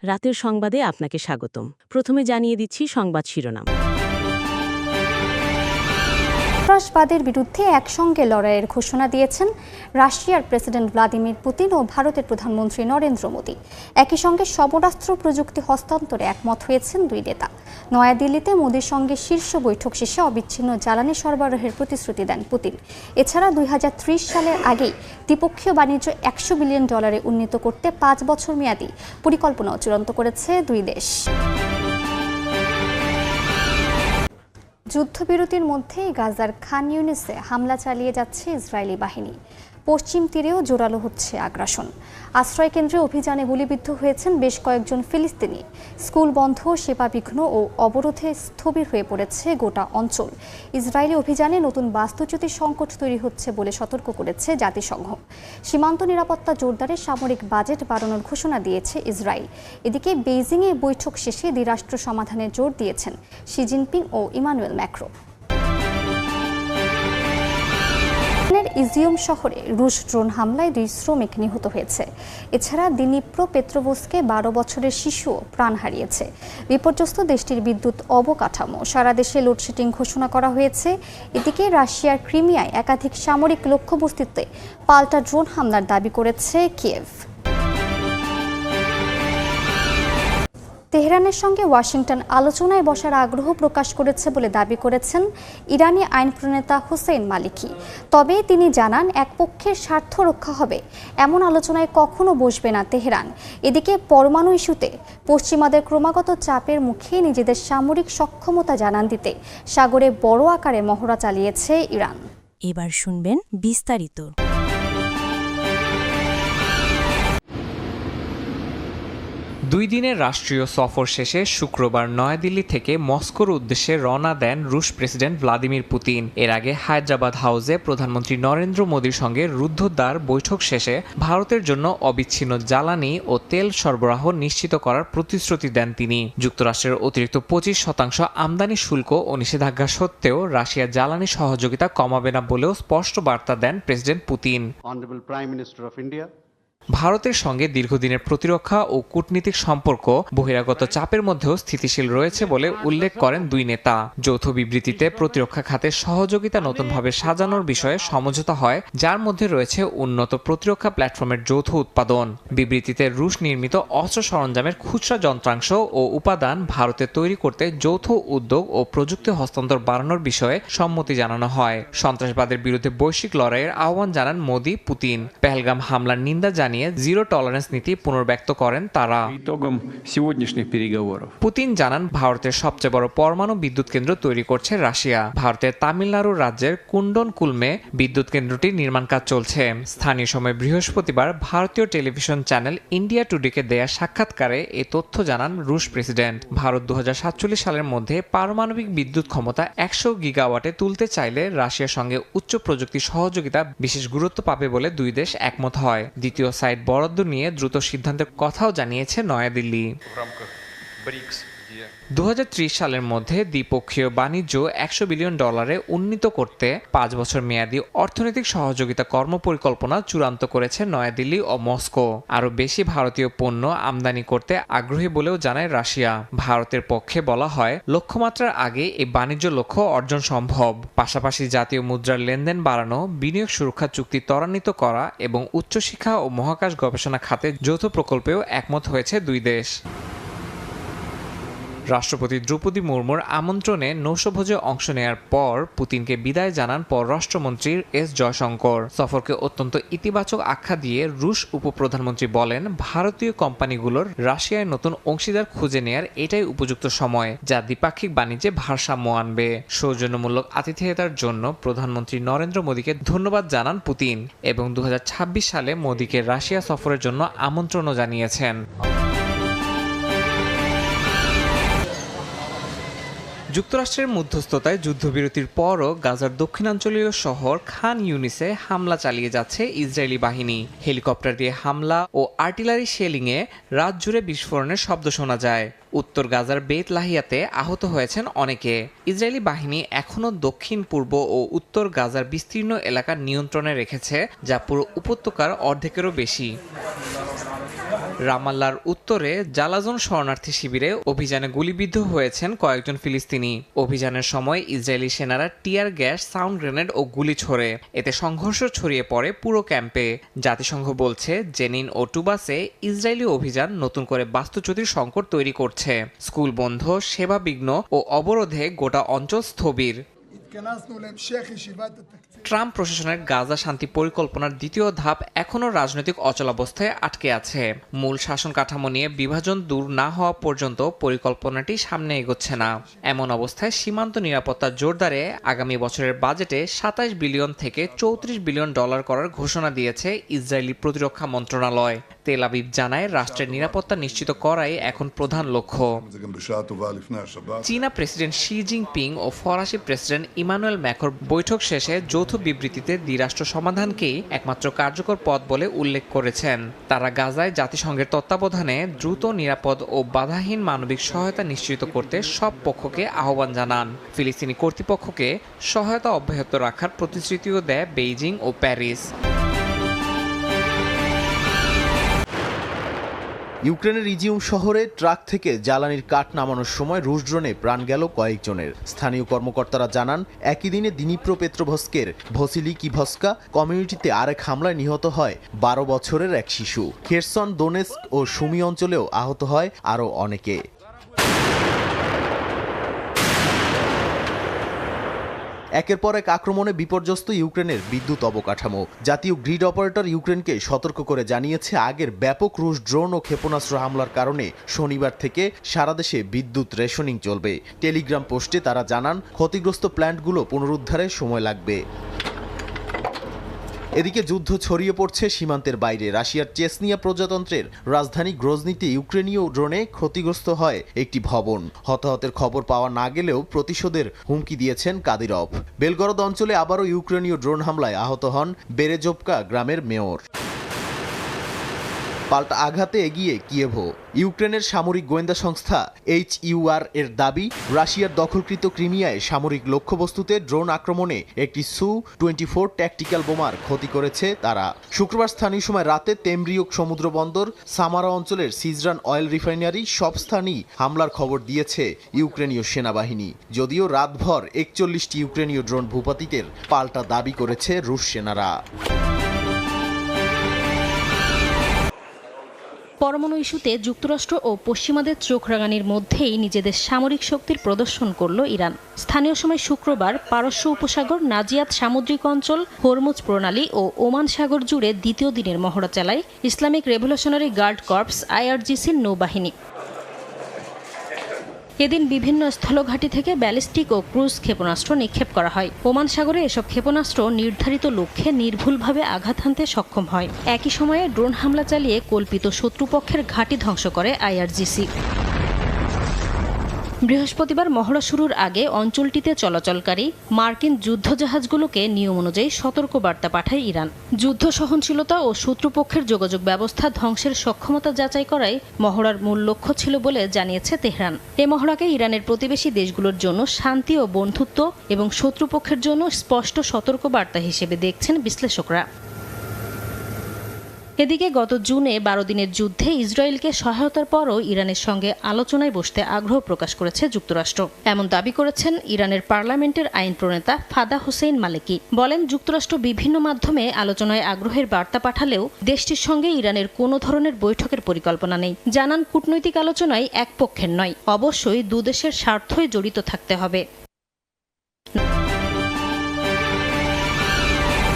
রাতের সংবাদে আপনাকে স্বাগতম। প্রথমে জানিয়ে দিচ্ছি সংবাদ শিরোনাম। সন্ত্রাসবাদের বিরুদ্ধে একসঙ্গে লড়াইয়ের ঘোষণা দিয়েছেন রাশিয়ার প্রেসিডেন্ট ভ্লাদিমির পুতিন ও ভারতের প্রধানমন্ত্রী নরেন্দ্র মোদী। একই সঙ্গে সমরাস্ত্র প্রযুক্তি হস্তান্তরে একমত হয়েছেন দুই নেতা। নয়াদিল্লিতে মোদীর সঙ্গে শীর্ষ বৈঠক শেষে অবিচ্ছিন্ন জ্বালানি সরবরাহের প্রতিশ্রুতি দেন পুতিন। এছাড়া 2030 সালের আগেই দ্বিপক্ষীয় বাণিজ্য $100 বিলিয়ন উন্নীত করতে 5 বছর মেয়াদী পরিকল্পনাও চূড়ান্ত করেছে দুই দেশ। যুদ্ধবিরতির মধ্যে গাজার খান ইউনিসে হামলা চালিয়ে যাচ্ছে ইসরায়েলি বাহিনী। পশ্চিম তীরেও জোরালো হচ্ছে আগ্রাসন। আশ্রয়কেন্দ্রে অভিযানে গুলিবিদ্ধ হয়েছেন বেশ কয়েকজন ফিলিস্তিনি। স্কুল বন্ধ, সেবা বিঘ্ন ও অবরোধে স্থবির হয়ে পড়েছে গোটা অঞ্চল। ইসরায়েলি অভিযানে নতুন বাস্তুচ্যুতি সংকট তৈরি হচ্ছে বলে সতর্ক করেছে জাতিসংঘ। সীমান্ত নিরাপত্তা জোরদারে সামরিক বাজেট বাড়ানোর ঘোষণা দিয়েছে ইসরায়েল। এদিকে বেইজিংয়ে বৈঠক শেষে দ্বিরাষ্ট্র সমাধানে জোর দিয়েছেন শি জিনপিং ও ইমানুয়েল ম্যাক্রো। ইজিউম শহরে রুশ ড্রোন হামলায় 2 শ্রমিক নিহত হয়েছে। এছাড়া দিনিপ্রো পেট্রোভস্কে 12 বছরের শিশুও প্রাণ হারিয়েছে। বিপর্যস্ত দেশটির বিদ্যুৎ অবকাঠামো, সারা দেশে লোডশেডিং ঘোষণা করা হয়েছে। এদিকে রাশিয়ার ক্রিমিয়ায় একাধিক সামরিক লক্ষ্যবস্তুতে পাল্টা ড্রোন হামলার দাবি করেছে কিয়েভ। তেহরানের সঙ্গে ওয়াশিংটন আলোচনায় বসার আগ্রহ প্রকাশ করেছে বলে দাবি করেছেন ইরানি আইন প্রণেতা হুসেইন মালিকি। তবে তিনি জানান, এক পক্ষের স্বার্থ রক্ষা হবে এমন আলোচনায় কখনো বসবে না তেহরান। এদিকে পরমাণু ইস্যুতে পশ্চিমাদের ক্রমাগত চাপের মুখে নিজেদের সামরিক সক্ষমতা জানান দিতে সাগরে বড় আকারে মহড়া চালিয়েছে ইরান। এবার শুনবেন বিস্তারিত। 2 দিনের রাষ্ট্রীয় সফর শেষে শুক্রবার নয়াদিল্লি থেকে মস্কোর উদ্দেশ্যে রওনা দেন রুশ প্রেসিডেন্ট ভ্লাদিমির পুতিন। এর আগে হায়দ্রাবাদ হাউসে প্রধানমন্ত্রী নরেন্দ্র মোদীর সঙ্গে রুদ্ধদ্বার বৈঠক শেষে ভারতের জন্য অবিচ্ছিন্ন জ্বালানি ও তেল সরবরাহ নিশ্চিত করার প্রতিশ্রুতি দেন তিনি। যুক্তরাষ্ট্রের অতিরিক্ত 25% আমদানি শুল্ক ও নিষেধাজ্ঞা সত্ত্বেও রাশিয়া জ্বালানি সহযোগিতা কমাবে না বলেও স্পষ্ট বার্তা দেন প্রেসিডেন্ট পুতিন। ভারতের সঙ্গে দীর্ঘদিনের প্রতিরক্ষা ও কূটনীতিক সম্পর্ক বহিরাগত চাপের মধ্যেও স্থিতিশীল রয়েছে বলে উল্লেখ করেন দুই নেতা। যৌথ বিবৃতিতে প্রতিরক্ষা খাতে সহযোগিতা নতুনভাবে সাজানোর বিষয়ে সমঝোতা হয়, যার মধ্যে রয়েছে উন্নত প্রতিরক্ষা প্ল্যাটফর্মের যৌথ উৎপাদন। বিবৃতিতে রুশ নির্মিত অস্ত্র সরঞ্জামের খুচরা যন্ত্রাংশ ও উপাদান ভারতে তৈরি করতে যৌথ উদ্যোগ ও প্রযুক্তি হস্তান্তর বাড়ানোর বিষয়ে সম্মতি জানানো হয়। সন্ত্রাসবাদের বিরুদ্ধে বৈশ্বিক লড়াইয়ের আহ্বান জানান মোদি পুতিন। পেহেলগাম হামলার নিন্দা জানিয়ে জিরো টলারেন্স নীতি পুনর্ব্যক্ত করেন তারা। পুতিন জানান, ভারতের সবচেয়ে বড় পরমাণু বিদ্যুৎ কেন্দ্র তৈরি করছে রাশিয়া। ভারতের তামিলনাড়ু রাজ্যের কুন্ডনকুলমে বিদ্যুৎ কেন্দ্রটির নির্মাণ কাজ চলছে। স্থানীয় সময় বৃহস্পতিবার ভারতীয় টেলিভিশন চ্যানেল ইন্ডিয়া টুডেকে দেয়া সাক্ষাৎকারে এ তথ্য জানান রুশ প্রেসিডেন্ট। ভারত 2047 সালের মধ্যে পারমাণবিক বিদ্যুৎ ক্ষমতা 100 গিগাওয়াটে তুলতে চাইলে রাশিয়ার সঙ্গে উচ্চ প্রযুক্তি সহযোগিতা বিশেষ গুরুত্ব পাবে বলে দুই দেশ একমত হয়। দ্বিতীয় সাইট বরাদ্দ নিয়ে দ্রুত সিদ্ধান্তের কথাও জানিয়েছে নয়াদিল্লি। 2030 সালের মধ্যে দ্বিপক্ষীয় বাণিজ্য $100 বিলিয়ন উন্নীত করতে 5 বছর মেয়াদী অর্থনৈতিক সহযোগিতা কর্মপরিকল্পনা চূড়ান্ত করেছে নয়াদিল্লি ও মস্কো। আরও বেশি ভারতীয় পণ্য আমদানি করতে আগ্রহী বলেও জানায় রাশিয়া। ভারতের পক্ষে বলা হয়, লক্ষ্যমাত্রার আগে এই বাণিজ্য লক্ষ্য অর্জন সম্ভব। পাশাপাশি জাতীয় মুদ্রার লেনদেন বাড়ানো, বিনিয়োগ সুরক্ষা চুক্তি ত্বরান্বিত করা এবং উচ্চশিক্ষা ও মহাকাশ গবেষণা খাতে যৌথ প্রকল্পেও একমত হয়েছে দুই দেশ। রাষ্ট্রপতি দ্রৌপদী মুর্মুর আমন্ত্রণে নৌশভোজে অংশ নেয়ার পর পুতিনকে বিদায় জানান পররাষ্ট্রমন্ত্রী এস জয়শঙ্কর। সফরকে অত্যন্ত ইতিবাচক আখ্যা দিয়ে রুশ উপপ্রধানমন্ত্রী বলেন, ভারতীয় কোম্পানিগুলোর রাশিয়ায় নতুন অংশীদার খুঁজে নেয়ার এটাই উপযুক্ত সময়, যা দ্বিপাক্ষিক বাণিজ্যে ভারসাম্য আনবে। সৌজন্যমূলক আতিথেয়তার জন্য প্রধানমন্ত্রী নরেন্দ্র মোদীকে ধন্যবাদ জানান পুতিন এবং 2026 সালে মোদীকে রাশিয়া সফরের জন্য আমন্ত্রণও জানিয়েছেন। যুক্তরাষ্ট্রের মধ্যস্থতায় যুদ্ধবিরতির পরও গাজার দক্ষিণাঞ্চলীয় শহর খান ইউনিসে হামলা চালিয়ে যাচ্ছে ইসরায়েলি বাহিনী। হেলিকপ্টার দিয়ে হামলা ও আর্টিলারি শেলিংয়ে রাত জুড়ে বিস্ফোরণের শব্দ শোনা যায়। উত্তর গাজার বেত লাহিয়াতে আহত হয়েছেন অনেকে। ইসরায়েলি বাহিনী এখনও দক্ষিণ পূর্ব ও উত্তর গাজার বিস্তীর্ণ এলাকা নিয়ন্ত্রণে রেখেছে, যা পুরো উপত্যকার অর্ধেকেরও বেশি। রামাল্লার উত্তরে জালাজন শরণার্থী শিবিরে অভিযানে গুলিবিদ্ধ হয়েছেন কয়েকজন ফিলিস্তিনি। অভিযানের সময় ইসরায়েলি সেনারা টিয়ার গ্যাস, সাউন্ড গ্রেনেড ও গুলি ছোড়ে। এতে সংঘর্ষ ছড়িয়ে পড়ে পুরো ক্যাম্পে। জাতিসংঘ বলছে, জেনিন ও টুবাসে ইসরায়েলি অভিযান নতুন করে বাস্তুচ্যুতির সংকট তৈরি করছে। স্কুল বন্ধ, সেবা বিঘ্ন ও অবরোধে গোটা অঞ্চল স্থবির। ট্রাম্প প্রশাসনের গাজা শান্তি পরিকল্পনার দ্বিতীয় ধাপ এখনও রাজনৈতিক অচলাবস্থায় আটকে আছে। মূল শাসন কাঠামো নিয়ে বিভাজন দূর না হওয়া পর্যন্ত পরিকল্পনাটি সামনে এগোচ্ছে না। এমন অবস্থায় সীমান্ত নিরাপত্তা জোরদারে আগামী বছরের বাজেটে ২৭ বিলিয়ন থেকে ৩৪ বিলিয়ন ডলার করার ঘোষণা দিয়েছে ইসরায়েলি প্রতিরক্ষা মন্ত্রণালয়। তেল আবিব জানায়, রাষ্ট্রের নিরাপত্তা নিশ্চিত করাই এখন প্রধান লক্ষ্য। চীনা প্রেসিডেন্ট শি জিনপিং ও ফরাসি প্রেসিডেন্ট ইমানুয়েল ম্যাক্রোর বৈঠক শেষে যৌথ বিবৃতিতে দ্বিরাষ্ট্র সমাধানকেই একমাত্র কার্যকর পথ বলে উল্লেখ করেছেন। তারা গাজায় জাতিসংঘের তত্ত্বাবধানে দ্রুত, নিরাপদ ও বাধাহীন মানবিক সহায়তা নিশ্চিত করতে সব পক্ষকে আহ্বান জানান। ফিলিস্তিনি কর্তৃপক্ষকে সহায়তা অব্যাহত রাখার প্রতিশ্রুতিও দেয় বেইজিং ও প্যারিস। ইউক্রেনের ইজিউম শহরে ট্রাক থেকে জ্বালানির কাঠ নামানোর সময় রুশ ড্রোনে প্রাণ গেল কয়েকজনের। স্থানীয় কর্মকর্তারা জানান, একই দিনে দিনিপ্রোপেট্রোভস্কের ভসিলিকিভস্কা কমিউনিটিতে আরেক হামলায় নিহত হয় ১২ বছরের এক শিশু। খেরসন, দোনেস্ক ও সুমি অঞ্চলেও আহত হয় আরও অনেকে। একের পর এক আক্রমণে বিপর্যস্ত ইউক্রেনের বিদ্যুৎ অবকাঠামো। জাতীয় গ্রিড অপারেটর ইউক্রেনকে সতর্ক করে জানিয়েছে, আগের ব্যাপক রুশ ড্রোন ও ক্ষেপণাস্ত্র হামলার কারণে শনিবার থেকে সারা দেশে বিদ্যুৎ রেশনিং চলবে। টেলিগ্রাম পোস্টে তারা জানান, ক্ষতিগ্রস্ত প্ল্যান্টগুলো পুনরুদ্ধারে সময় লাগবে। এদিকে যুদ্ধ ছড়িয়ে পড়ছে সীমান্তের বাইরে। রাশিয়ার চেচনিয়া প্রজাতন্ত্রের রাজধানী গ্রোজনিতে ইউক্রেনীয় ড্রোনে ক্ষতিগ্রস্ত হয় একটি ভবন। হতাহতের খবর পাওয়া না গেলেও প্রতিশোধের হুমকি দিয়েছেন কাদিরভ। বেলগরদ অঞ্চলে আবারও ইউক্রেনীয় ড্রোন হামলায় আহত হন বেরেজোভকা গ্রামের মেয়র। পাল্টা আঘাতে এগিয়ে কিয়েভো। ইউক্রেনের সামরিক গোয়েন্দা সংস্থা HUR এর দাবি, রাশিয়ার দখলকৃত ক্রিমিয়ায় সামরিক লক্ষ্যবস্তুতে ড্রোন আক্রমণে একটি Su-24 ট্যাকটিক্যাল বোমার ক্ষতি করেছে তারা। শুক্রবার স্থানীয় সময় রাতে তেমরিওক সমুদ্র বন্দর, সামারা অঞ্চলের সিজরান অয়েল রিফাইনারি সব স্থানই হামলার খবর দিয়েছে ইউক্রেনীয় সেনাবাহিনী। যদিও রাতভর ৪১টি ইউক্রেনীয় ড্রোন ভূপাতিতের পাল্টা দাবি করেছে রুশ সেনারা। পরমাণু ইস্যুতে যুক্তরাষ্ট্র ও পশ্চিমাদের চোখ রাঙানির মধ্যেই নিজেদের সামরিক শক্তির প্রদর্শন করল ইরান। স্থানীয় সময় শুক্রবার পারস্য উপসাগর, নাজিয়াত সামুদ্রিক অঞ্চল, হরমুজ প্রণালী ও ওমান সাগর জুড়ে দ্বিতীয় দিনের মহড়া চালায় ইসলামিক রেভলিউশনারি গার্ড কর্পস IRGCর নৌবাহিনী। এদিন বিভিন্ন স্থলঘাঁটি থেকে ব্যালিস্টিক ও ক্রুজ ক্ষেপণাস্ত্র নিক্ষেপ করা হয়। ওমান সাগরে এসব ক্ষেপণাস্ত্র নির্ধারিত লক্ষ্যে নির্ভুলভাবে আঘাত হানতে সক্ষম হয়। একই সময়ে ড্রোন হামলা চালিয়ে কল্পিত শত্রুপক্ষের ঘাঁটি ধ্বংস করে IRGC। বৃহস্পতিবার মহড়া শুরুর আগে অঞ্চলটিতে চলাচলকারী মার্কিন যুদ্ধজাহাজগুলোকে নিয়ম অনুযায়ী সতর্কবার্তা পাঠায় ইরান। যুদ্ধ সহনশীলতা ও শত্রুপক্ষের যোগাযোগ ব্যবস্থা ধ্বংসের সক্ষমতা যাচাই করাই মহড়ার মূল লক্ষ্য ছিল বলে জানিয়েছে তেহরান। এ মহড়াকে ইরানের প্রতিবেশী দেশগুলোর জন্য শান্তি ও বন্ধুত্ব এবং শত্রুপক্ষের জন্য স্পষ্ট সতর্কবার্তা হিসেবে দেখছেন বিশ্লেষকরা। এদিকে গত জুনে ১২ দিনের যুদ্ধে ইসরায়েলকে সহায়তার পরও ইরানের সঙ্গে আলোচনায় বসতে আগ্রহ প্রকাশ করেছে যুক্তরাষ্ট্র। এমন দাবি করেছেন ইরানের পার্লামেন্টের আইন প্রণেতা ফাদা হোসেইন মালিকি। বলেন, যুক্তরাষ্ট্র বিভিন্ন মাধ্যমে আলোচনায় আগ্রহের বার্তা পাঠালেও দেশটির সঙ্গে ইরানের কোনো ধরনের বৈঠকের পরিকল্পনা নেই। জানান, কূটনৈতিক আলোচনায় এক পক্ষের নয়, অবশ্যই দুদেশের স্বার্থই জড়িত থাকতে হবে।